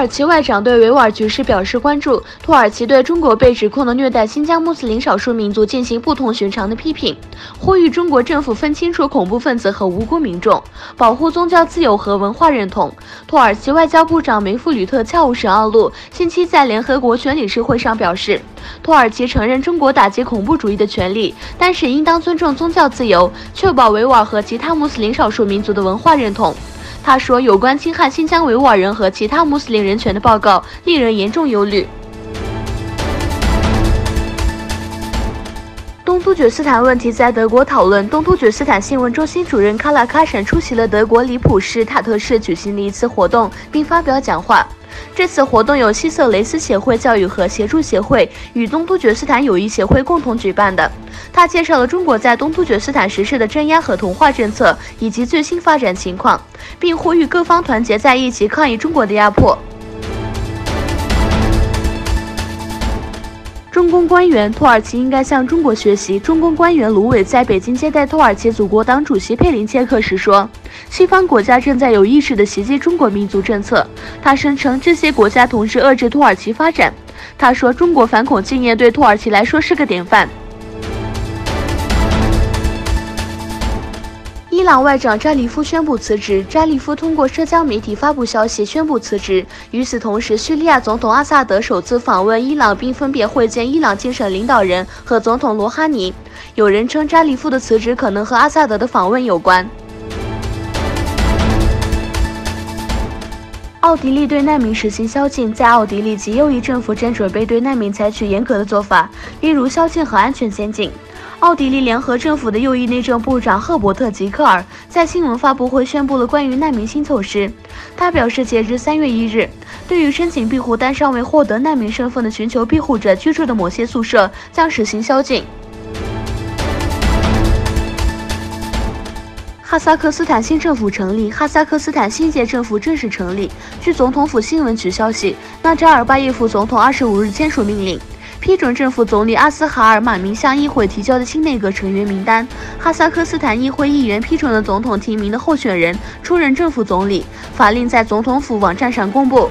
耳其外长对维吾尔局势表示关注。土耳其对中国被指控的虐待新疆穆斯林少数民族进行不同寻常的批评，呼吁中国政府分清楚恐怖分子和无辜民众，保护宗教自由和文化认同。土耳其外交部长梅夫吕特恰武什奥路近期在联合国全理事会上表示，土耳其承认中国打击恐怖主义的权利，但是应当尊重宗教自由，确保维吾尔和其他穆斯林少数民族的文化认同。他说，有关侵害新疆维吾尔人和其他穆斯林人权的报告令人严重忧虑。东突厥斯坦问题在德国讨论。东突厥斯坦新闻中心主任卡拉卡什出席了德国里普市塔特市举行的一次活动，并发表讲话。这次活动由希瑟雷斯协会教育和协助协会与东突厥斯坦友谊协会共同举办的。他介绍了中国在东突厥斯坦实施的镇压和同化政策以及最新发展情况，并呼吁各方团结在一起抗议中国的压迫。中共官员，土耳其应该向中国学习。中共官员卢伟在北京接待土耳其祖国党主席佩林切克时说，西方国家正在有意识地袭击中国民族政策。他声称这些国家同时遏制土耳其发展。他说，中国反恐经验对土耳其来说是个典范。伊朗外长扎里夫宣布辞职。扎里夫通过社交媒体发布消息宣布辞职。与此同时，叙利亚总统阿萨德首次访问伊朗，并分别会见伊朗精神领导人和总统罗哈尼。有人称扎里夫的辞职可能和阿萨德的访问有关。奥地利对难民实行宵禁，在奥地利极右翼政府正准备对难民采取严格的做法，例如宵禁和安全监禁。奥地利联合政府的右翼内政部长赫伯特·吉克尔在新闻发布会宣布了关于难民新措施。他表示，截至3月1日，对于申请庇护但尚未获得难民身份的寻求庇护者居住的某些宿舍将实行宵禁。哈萨克斯坦新政府成立，哈萨克斯坦新一届政府正式成立。据总统府新闻局消息，纳扎尔巴耶夫总统25日签署命令，批准政府总理阿斯哈尔马明向议会提交的新内阁成员名单。哈萨克斯坦议会议员批准了总统提名的候选人出任政府总理，法令在总统府网站上公布。